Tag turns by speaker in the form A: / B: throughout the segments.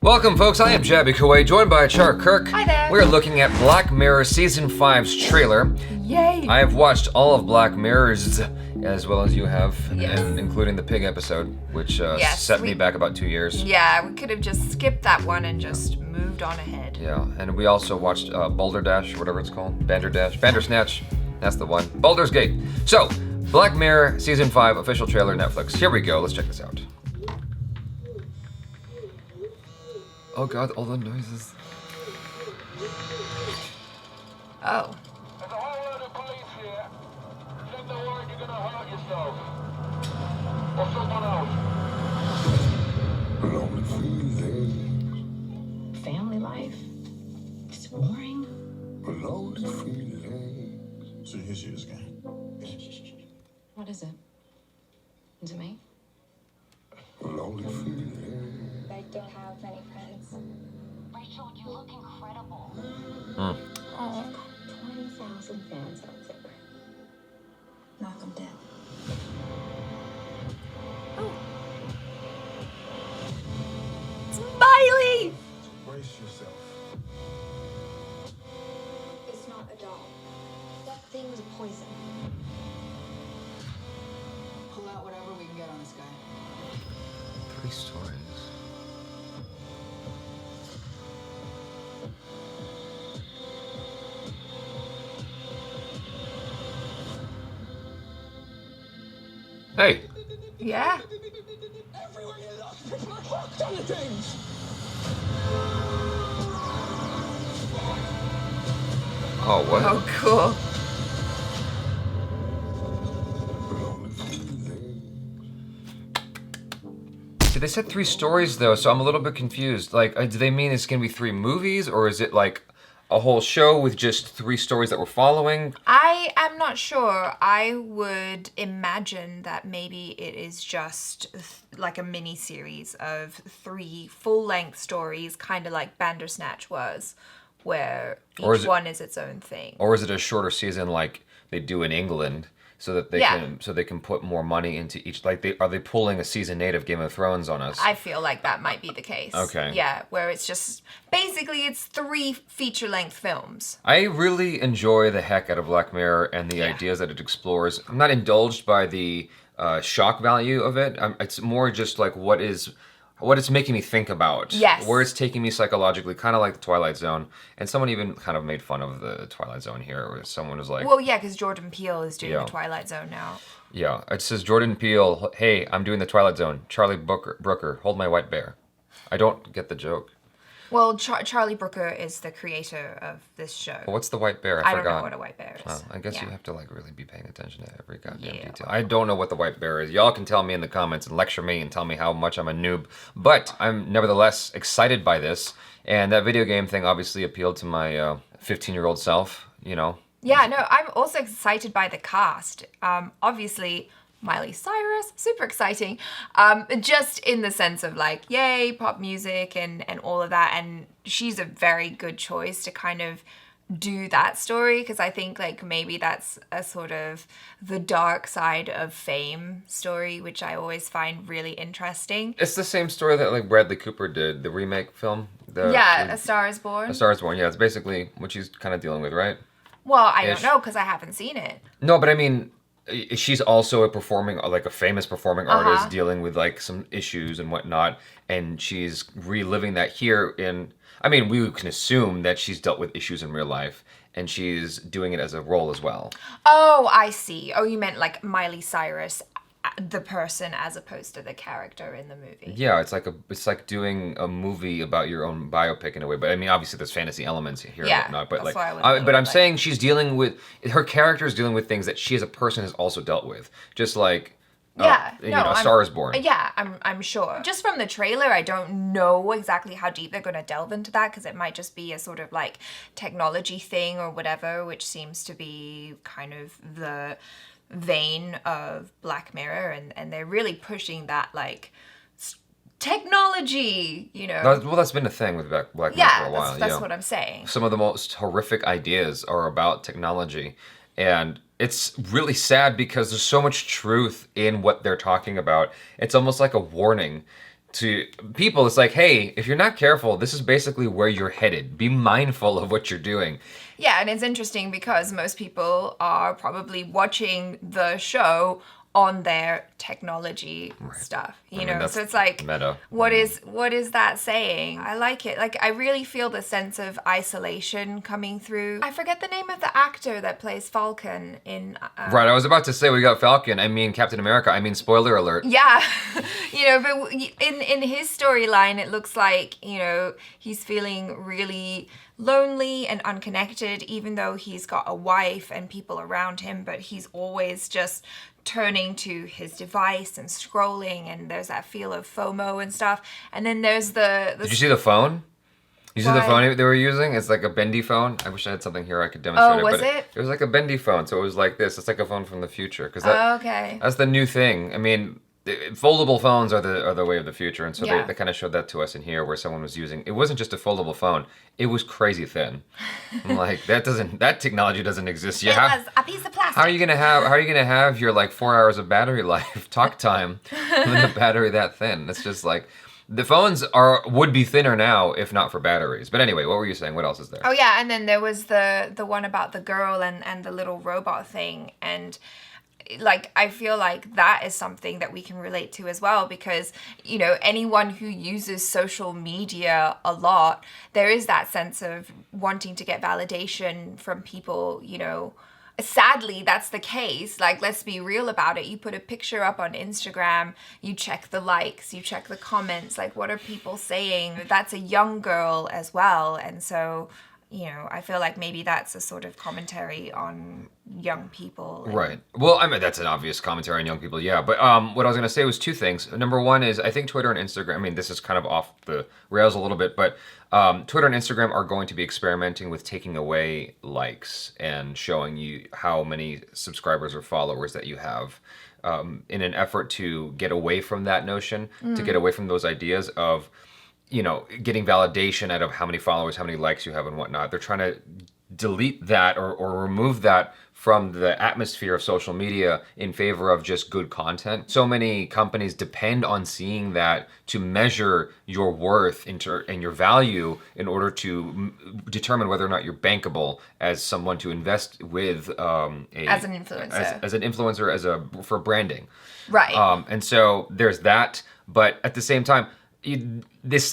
A: Welcome, folks. I am Jaby Koay, joined by ACHARA KIRK.
B: Hi there.
A: We're looking at Black Mirror Season 5's trailer.
B: Yay!
A: I have watched all of Black Mirror's, as well as you have,
B: Yes.
A: and including the pig episode, which set me back about 2 years.
B: Yeah, we could have just skipped that one and just moved on ahead.
A: Yeah, and we also watched Boulder Dash, whatever it's called. Bandersnatch. That's the one. Baldur's Gate. So, Black Mirror Season 5 official trailer, Netflix. Here we go. Let's check this out. Oh god, all the noises.
B: Oh.
C: There's a whole load of police here. Send the word you're gonna hurt yourself. Or someone else.
D: Lonely feeling,
E: Family life? It's boring.
D: lonely feeling.
F: So here's yours again.
E: What is it? Is it me?
D: Lonely feeling.
G: I don't have many friends.
H: Rachel, you look incredible.
B: Oh.
E: 20,000 fans out there.
G: Knock 'em dead.
B: Smiley!
F: Brace yourself.
G: It's not a doll. That thing was poison.
I: Pull out whatever we can get on this guy.
A: 3 stories. Hey!
B: Yeah.
C: Everyone in us people are hooked on the things.
A: Oh, what?
B: Oh, cool.
D: Lonely feeling.
A: See, they said 3 stories though, so I'm a little bit confused. Like, do they mean it's gonna be 3 movies, or is it like a whole show with just 3 stories that we're following?
B: I am not sure. I would imagine that maybe it is just like a mini series of 3 full-length stories, kind of like Bandersnatch was, where
A: Or is
B: each
A: it-
B: one is its own thing.
A: Or is it a shorter season like they do in England, so that they can put more money into each? Like, are they pulling a season 8 of Game of Thrones on us?
B: I feel like that might be the case.
A: Okay.
B: Yeah, where it's just basically it's 3 feature-length films.
A: I really enjoy the heck out of Black Mirror and the ideas that it explores. I'm not indulged by the shock value of it. It's more just like what it's making me think about.
B: Yes.
A: Where it's taking me psychologically, kind of like the Twilight Zone. And someone even kind of made fun of the Twilight Zone here, where someone was like,
B: Well, yeah, because Jordan Peele is doing
A: Yeah.
B: the Twilight Zone now.
A: yeah, it says Jordan Peele, hey, I'm doing the Twilight Zone. Charlie Brooker, hold my white bear. I don't get the joke.
B: Well, Charlie Brooker is the creator of this show.
A: What's the white bear?
B: I
A: forgot.
B: don't know what a white bear is.
A: Oh, I guess
B: Yeah.
A: you have to like really be paying attention to every goddamn
B: Yeah.
A: detail. I don't know what the white bear is. Y'all can tell me in the comments and lecture me and tell me how much I'm a noob. But I'm nevertheless excited by this. And that video game thing obviously appealed to my 15-year-old self, you know.
B: Yeah, no, I'm also excited by the cast. Obviously, Miley Cyrus, super exciting. Just in the sense of like, yay, pop music and all of that. And she's a very good choice to kind of do that story, because I think like maybe that's a sort of the dark side of fame story, which I always find really interesting.
A: It's the same story that like Bradley Cooper did, the remake film.
B: A Star is Born.
A: A Star is Born. Yeah, it's basically what she's kind of dealing with, right?
B: Well, I don't
A: Ish.
B: know because I haven't seen it.
A: No, but I mean, she's also a famous performing artist dealing with like some issues and whatnot, and she's reliving that here in. I mean, we can assume that she's dealt with issues in real life, and she's doing it as a role as well.
B: Oh, I see. Oh, you meant like Miley Cyrus, the person, as opposed to the character in the movie.
A: Yeah, it's like doing a movie about your own biopic in a way. But I mean, obviously, there's fantasy elements here
B: Yeah,
A: and whatnot. But
B: that's why I was a
A: but
B: little
A: I'm
B: like-
A: saying she's dealing with her character is dealing with things that she as a person has also dealt with, just like.
B: Yeah,
A: A Star is Born.
B: Yeah, I'm sure. Just from the trailer, I don't know exactly how deep they're going to delve into that, because it might just be a sort of like technology thing or whatever, which seems to be kind of the vein of Black Mirror, and they're really pushing that like technology, you know.
A: Well, that's been the thing with Black Mirror for a while.
B: That's what I'm saying.
A: Some of the most horrific ideas are about technology, and it's really sad because there's so much truth in what they're talking about. It's almost like a warning to people. It's like, hey, if you're not careful, this is basically where you're headed. Be mindful of what you're doing.
B: Yeah, and it's interesting because most people are probably watching the show on their technology stuff, you know. So it's like,
A: meta.
B: what is that saying? I like it. Like, I really feel the sense of isolation coming through. I forget the name of the actor that plays Falcon in.
A: Right, I was about to say we got Falcon. I mean Captain America. I mean spoiler alert.
B: Yeah, you know, but in his storyline, it looks like, you know, he's feeling really lonely and unconnected, even though he's got a wife and people around him, but he's always just turning to his device and scrolling, and there's that feel of FOMO and stuff. And then there's the
A: Did you see the phone? You see the phone they were using? It's like a bendy phone. I wish I had something here I could demonstrate it.
B: Oh, was it?
A: It was like a bendy phone, so it was like this. It's like a phone from the future. Cause
B: okay.
A: That's the new thing. I mean, foldable phones are the way of the future, and so
B: Yeah.
A: they kind of showed that to us in here, where someone was using. It wasn't just a foldable phone; it was crazy thin. I'm like, that technology doesn't exist yet.
B: It was a piece of plastic.
A: How are you gonna have your like 4 hours of battery life, talk time, with a battery that thin? It's just like the phones would be thinner now if not for batteries. But anyway, what were you saying? What else is there?
B: Oh yeah, and then there was the one about the girl and the little robot thing, and like I feel like that is something that we can relate to as well, because, you know, anyone who uses social media a lot, there is that sense of wanting to get validation from people, you know. Sadly, that's the case. Like, let's be real about it. You put a picture up on Instagram, you check the likes, you check the comments, like what are people saying? That's a young girl as well, and so, you know, I feel like maybe that's a sort of commentary on young people.
A: Right. Well, I mean, that's an obvious commentary on young people, yeah. But what I was going to say was two things. Number one is I think Twitter and Instagram, I mean, this is kind of off the rails a little bit, but Twitter and Instagram are going to be experimenting with taking away likes and showing you how many subscribers or followers that you have in an effort to get away from that notion, to get away from those ideas of, you know, getting validation out of how many followers, how many likes you have and whatnot. They're trying to delete that or remove that from the atmosphere of social media in favor of just good content. So many companies depend on seeing that to measure your worth and your value in order to determine whether or not you're bankable as someone to invest with
B: as an influencer.
A: As an influencer, for branding.
B: Right.
A: And so there's that, but at the same time,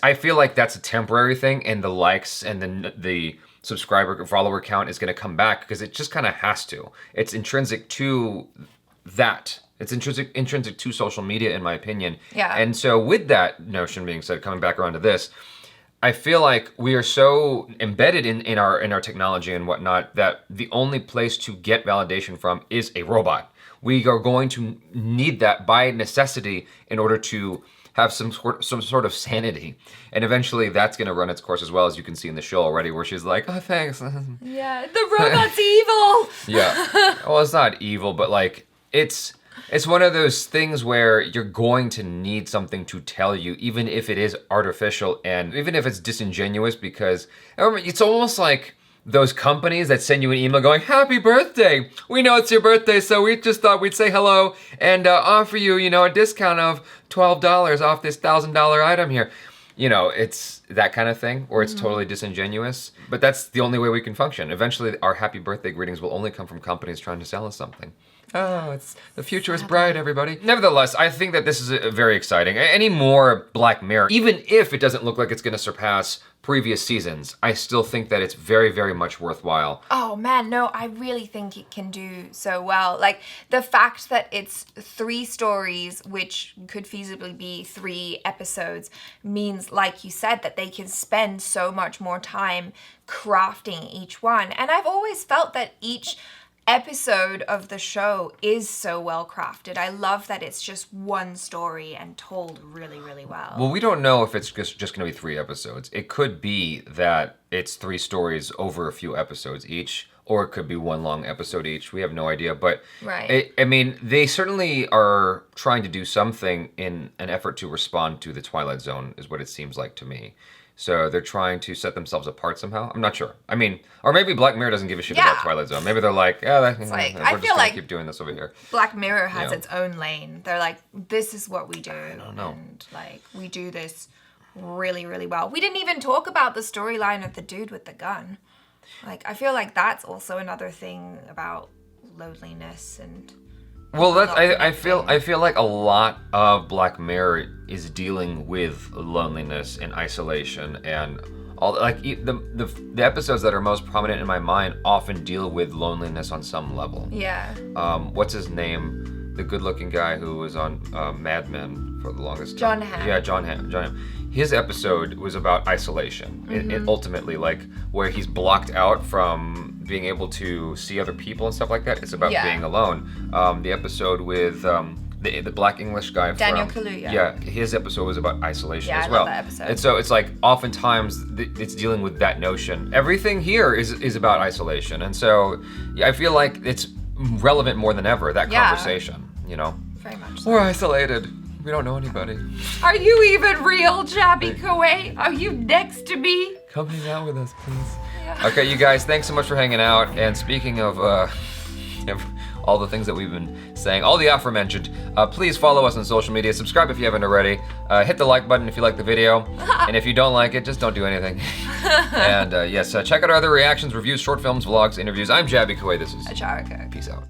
A: I feel like that's a temporary thing, and the likes and the subscriber follower count is going to come back because it just kind of has to. It's intrinsic to that. It's intrinsic to social media, in my opinion.
B: Yeah.
A: And so with that notion being said, coming back around to this, I feel like we are so embedded in our technology and whatnot that the only place to get validation from is a robot. We are going to need that by necessity in order to have some sort of sanity, and eventually that's going to run its course, as well, as you can see in the show already, where she's like, "Oh, thanks."
B: Yeah, the robot's evil.
A: Yeah, well, it's not evil, but like it's one of those things where you're going to need something to tell you, even if it is artificial and even if it's disingenuous, because it's almost like those companies that send you an email going, "Happy birthday! We know it's your birthday, so we just thought we'd say hello and offer you, you know, a discount of $12 off this $1,000 item here." You know, it's that kind of thing, or it's totally disingenuous. But that's the only way we can function. Eventually, our happy birthday greetings will only come from companies trying to sell us something. Oh, the future is bright, everybody. Nevertheless, I think that this is very exciting. Any more Black Mirror, even if it doesn't look like it's going to surpass previous seasons, I still think that it's very, very much worthwhile.
B: Oh man, no, I really think it can do so well. Like, the fact that it's 3 stories, which could feasibly be 3 episodes, means, like you said, that they can spend so much more time crafting each one. And I've always felt that each episode of the show is so well crafted. I love that it's just one story and told really, really well.
A: Well, we don't know if it's just going to be 3 episodes. It could be that it's 3 stories over a few episodes each, or it could be 1 long episode each. We have no idea. But
B: right.
A: I mean, they certainly are trying to do something in an effort to respond to the Twilight Zone, is what it seems like to me. So they're trying to set themselves apart somehow. I'm not sure. I mean, or maybe Black Mirror doesn't give a shit about
B: Yeah.
A: Twilight Zone. Maybe they're like, yeah,
B: like,
A: we're
B: I
A: just
B: feel
A: gonna
B: like-
A: keep doing this over here.
B: Black Mirror has
A: Yeah.
B: its own lane. They're like, this is what we do. I
A: don't know.
B: And like, we do this really, really well. We didn't even talk about the storyline of the dude with the gun. Like, I feel like that's also another thing about loneliness and...
A: Well, that's
B: not
A: I feel
B: connecting.
A: like a lot of Black Mirror is dealing with loneliness and isolation and all like the episodes that are most prominent in my mind often deal with loneliness on some level.
B: Yeah.
A: What's his name? The good-looking guy who was on Mad Men for the longest time.
B: John Hamm.
A: Yeah, John Hamm. His episode was about isolation. It ultimately, like, where he's blocked out from being able to see other people and stuff like that. It's about
B: Yeah.
A: being alone. The episode with the black English guy
B: Daniel
A: from...
B: Kaluuya.
A: Yeah, his episode was about isolation
B: Yeah,
A: as
B: I
A: well.
B: love that episode.
A: And so it's like, oftentimes, it's dealing with that notion. Everything here is about isolation. And so yeah, I feel like it's relevant more than ever, that
B: Yeah.
A: conversation, you know?
B: Very much so.
A: We're isolated. We don't know anybody.
B: Are you even real, Jaby Koay? Are you next to me?
A: Come hang out with us, please.
B: Yeah.
A: Okay, you guys, thanks so much for hanging out. And speaking of all the things that we've been saying, all the aforementioned, please follow us on social media. Subscribe if you haven't already. Hit the like button if you like the video. And if you don't like it, just don't do anything. And yes, check out our other reactions, reviews, short films, vlogs, interviews. I'm Jaby Koay. This is
B: ACHARA.
A: Peace out.